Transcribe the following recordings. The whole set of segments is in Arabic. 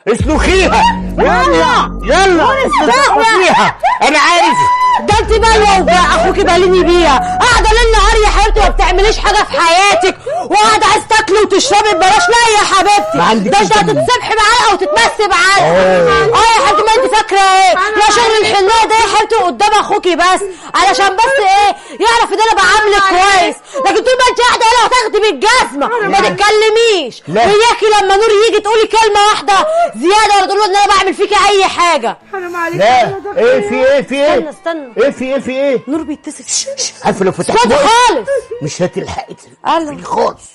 اسلخيها. يلا اسلخيها. انا عارف ده انت بلوه وبقى اخوكي باليني بيها، قاعده ليل نهار يا حبيبتي ما بتعمليش حاجه في حياتك، وقاعده عايز تاكلي وتشربي ببلاش. لا يا حبيبتي، ده انت هتتذبحي معايا او تتمسي معايا. يا حبيبتي، ما انت فاكره ايه؟ لا شغل الحنيه ده يا حبيبتي قدام اخوكي بس علشان بس ايه يعرف ان انا بعاملك كويس، لكن طول ما انت قاعده هنا هتاخدي بالجزمه ما تتكلميش. وياكي لما نور يجي تقولي كلمه واحده زياده ولا تقولي ان انا بعمل فيكي اي حاجه. حرام عليك. لا ايه في ايه استنى في ايه نور بيتصل. عارفه لو فتحت خالص مش هتلحقي الو خالص.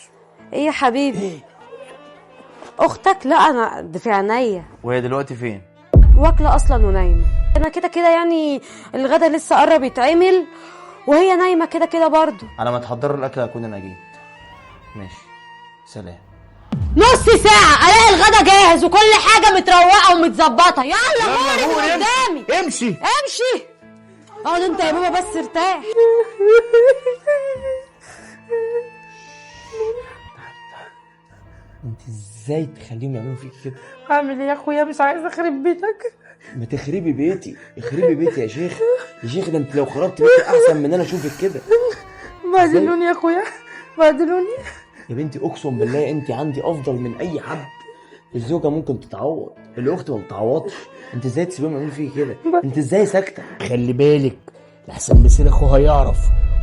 ايه يا حبيبي؟ اختك؟ لا انا ده في عينيا. وهي دلوقتي فين؟ واكله اصلا ونايمه. انا كده كده يعني الغدا لسه قرب يتعمل وهي نايمه كده كده برضه. على ما تحضروا الاكل هكون انا جيت. ماشي سلام. نص ساعه الاقي الغدا جاهز وكل حاجه متروقه ومتظبطه. يلا غوري من قدامي. امشي اقعد انت يا بابا بس ارتاح. انت ازاي تخليهم يعملوا فيك كده؟ اعمل ايه يا اخويا؟ مش عايزه اخرب بيتك. ما تخربي بيتي، اخربي بيتي يا شيخ. يا شيخ ده انت لو خربت بيتي احسن من انا اشوفك كده. بهدلوني يا اخويا، بهدلوني. يا بنتي اقسم بالله انت عندي افضل من اي حد. الزوجه ممكن تتعوض، الاخت ما بتتعوضش. انت ازاي تسيبهم يعملوا فيك كده؟ انت ازاي ساكته؟ خلي بالك لحسن مسير اخوها يعرف،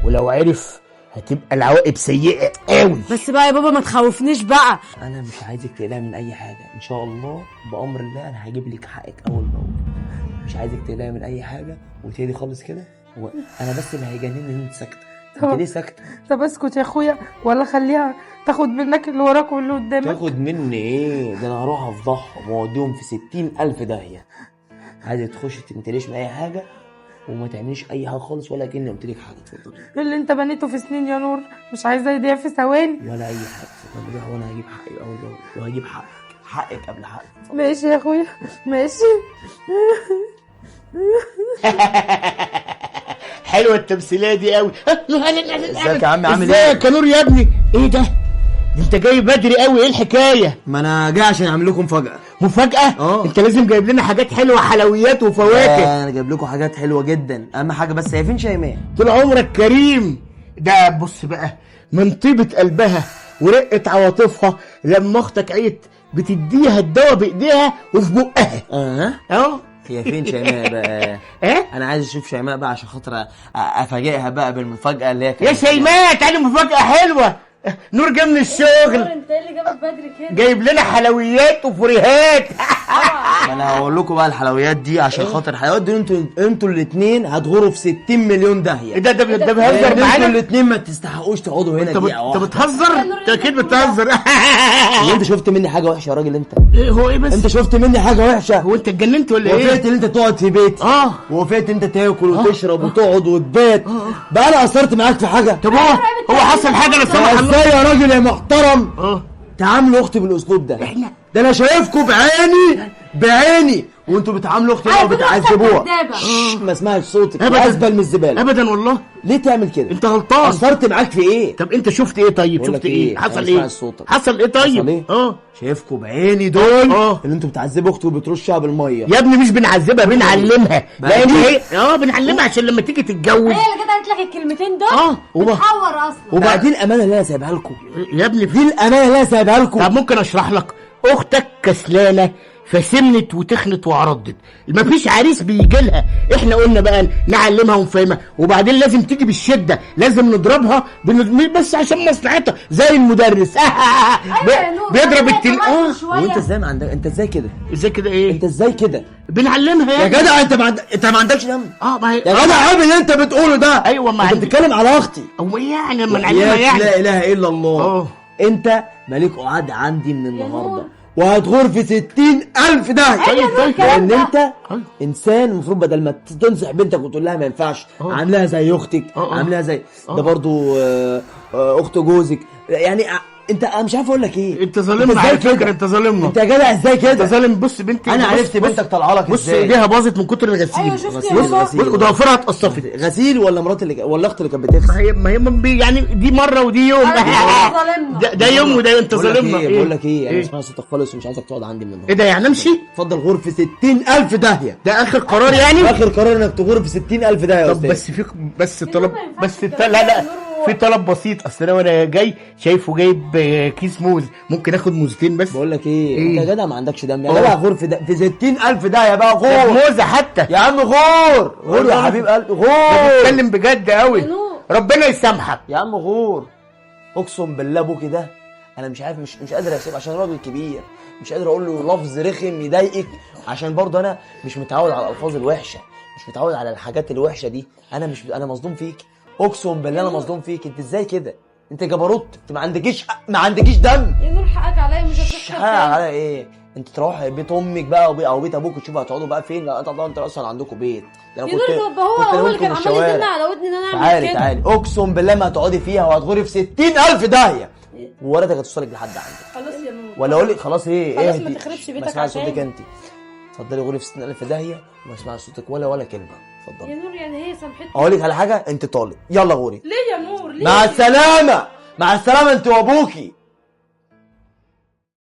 ولو عرف هتبقى العواقب سيئه قوي. بس بقى يا بابا ما تخوفنيش بقى. انا مش عايزك تقلقي من اي حاجه، ان شاء الله بامر الله انا هجيب لك حقك اول باول. مش عايزك تقلقي من اي حاجه وتهدي خالص كده. هو انا بس اللي هيجنني ان انت ساكته. انت ليه ساكته؟ طب اسكت يا اخويا ولا خليها تاخد منك اللي وراك واللي قدامك. تاخد مني ايه؟ ده انا هروح افضحهم واوديهم في 60,000 داهيه. عايزه تخشي تنتليش من اي حاجه وما تعمليش اي حاجه خالص ولا كأني قلت لك حاجه. اتفضلي. اللي انت بنيته في سنين يا نور مش عايزه يضيع في ثواني. ولا اي حاجه. اتفضلي وانا هجيب حقي اول باول وهجيب حقك قبل حقك. ماشي يا اخويا ماشي. حلوه التمثيليه دي قوي. ازيك يا عم؟ عامل ايه؟ ازيك يا نور يا ابني؟ ايه ده انت جاي بدري قوي، ايه الحكايه؟ ما انا جاي عشان اعمل لكم مفاجاه. مفاجاه؟ انت لازم جايب لنا حاجات حلوه، حلويات وفواكه. انا جايب لكم حاجات حلوه جدا. اهم حاجه بس هي فين شيماء؟ طول عمرك كريم. ده بص بقى، من طيبه قلبها ورقه عواطفها لما اختك عيت بتديها الدواء بايديها وفي بقها. اهو. هي فين شيماء بقى؟ انا عايز اشوف شيماء بقى عشان خاطر افاجئها بقى بالمفاجاه اللي هي يا شيماء تعالي، مفاجاه حلوه. نور جاي من الشغل. انت اللي جابك بدري كده؟ جايب لنا حلويات وفريهات. ما انا هقول لكم بقى الحلويات دي عشان خاطر الحلويات دي انتوا الاثنين هتغوروا في 60 مليون داهيه. ايه ده بيهزر معانا؟ انتوا الاثنين ما تستحقوش تقعدوا هنا دقيقه واحده. انت بتهزر؟ انت اكيد بتهزر. هو انت شفت مني حاجه وحشه يا راجل انت؟ هو ايه بس؟ انت شفت مني حاجه وحشه؟ هو انت اتجننت ولا ايه؟ وافقت ان انت تقعد في بيتي. وافقت انت تاكل وتشرب وتقعد وتبات. بقى انا قصرت معاك في حاجه؟ طب هو حصل حاجه لا سمح الله؟ ازاي يا راجل يا محترم تعاملوا اختي بالاسلوب ده؟ ده انا شايفكم بعيني وانتوا بتعاملوا اختي او بتعذبوها. ما اسمعش صوتك. ازبل من الزباله. ابدا والله. ليه تعمل كده؟ انت غلطان. قصرت معاك في ايه؟ طب انت شفت ايه؟ طيب شفت ايه؟ حصل ايه؟ حصل ايه طيب؟ شايفكم بعيني دول اللي انتوا بتعذبوا اختي وبترشها بالميه. يا ابني مش بنعذبها، بنعلمها. لان هي بنعلمها عشان لما تيجي تتجوز. هي اللي كده قالت لك الكلمتين دول. بتحور اصلا. وبعدين الامانه اللي انا سايبها لكم يا ابني، دي الامانه اللي انا سايبها لكم. طب ممكن اشرح لك؟ اختك كسلانه فسمنت وتخنت وعرضت، مفيش عريس بيجي لها. احنا قلنا بقى نعلمها ونفهمها، وبعدين لازم تيجي بالشده، لازم نضربها بس عشان مصلحتها زي المدرس. بيضرب وانت ازاي ما عندك؟ انت ازاي كده؟ ازاي كده ايه؟ انت ازاي كده؟ بنعلمها يا جدع. انت ما عندكش دم. ما هي يا جدع عيب اللي انت بتقوله ده. ايوه ما انت بتتكلم على اختي. هو ايه يعني لما نعلمها يعني؟ لا اله الا الله. انت مالك قعد عندي من النهارده وهتغور في 60,000 داهيه. طيب لان انت انسان المفروض بدل ما تنصح بنتك وتقول لها ما ينفعش عاملاها زي اختك، عاملاها زي ده برضو اخت جوزك. يعني انت انا مش عارف اقول لك ايه. انت ظالمنا على فكره، انت ظالمنا، انت يا جدع ازاي كده؟ انت ظالم. بص بنتي، انا بص عرفت بنتك طالعه لك بص ازاي. ايديها باظت من كتر الغسيل. ايوه شفت يا بص بابا. وضوافرها اتقصفت. غسيل ولا مرات ولا اخت اللي كانت بتغسل؟ ما هي يعني دي مره ودي يوم. ظالمنا. ده يوم وده انت ظالمنا. بقول لك ايه، انا اسمع صوتك خالص ومش عايزك تقعد عندي من النهارده. ايه ده يعني امشي؟ اتفضل غرفه 60,000 داهيه. ده اخر قرار يعني؟ اخر قرار انك تغور في 60,000 داهيه يا طب استاذ. بس طلب، ما ينفعش بس الكلام لا ده. في طلب بسيط. اصل انا وانا جاي شايفه جايب كيس موز، ممكن اخد موزتين بس؟ بقول لك ايه، انت يا جدع ما عندكش دم يا اه. جدع. غور في 60,000 داهيه بقى. غور موزه حتى يا عم، غور يا حبيب قلبي، غور. بتتكلم بجد قوي. ربنا يسامحك يا عم غور. اقسم بالله ابوكي ده انا مش عارف، مش قادر اسيب عشان راجل كبير. مش قادر اقول له لفظ رخم يضايقك، عشان برضه انا مش متعود على الالفاظ الوحشه، مش متعود على الحاجات الوحشه دي. انا مصدوم فيك، اقسم بالله انا مصدوم فيك. انت ازاي كده؟ انت جبروت، انت ما عندكيش دم. يا نور حقك عليا، مش هتحصل حق على ايه؟ انت تروح بيت امك بقى او بيت ابوك تشوف هتقعدوا بقى فين. لا طبعا انت اصلا عندكم بيت. يا نور طب هو اللي كان عمال يزن على ودني ان انا اعمل كده. تعالي اقسم بالله ما هتقعدي فيها وهتغوري في 60,000 داهيه وولدك هتوصلك لحد عندك. خلاص يا نور، ولا اقول لك خلاص ايه؟ خلاص اهدي. ما تخربش بيتك ما اسمعش صوتك عشاني. انت. اتفضلي غوري في 60,000 داهيه وما اسمعش صوتك ولا كلمه. يا اتفضلي. نور يعني هي سامحتني. اقول لك على حاجه، انت طالق، يلا غوري. ليه يا نور ليه؟ مع السلامه، مع السلامه انت وابوكي.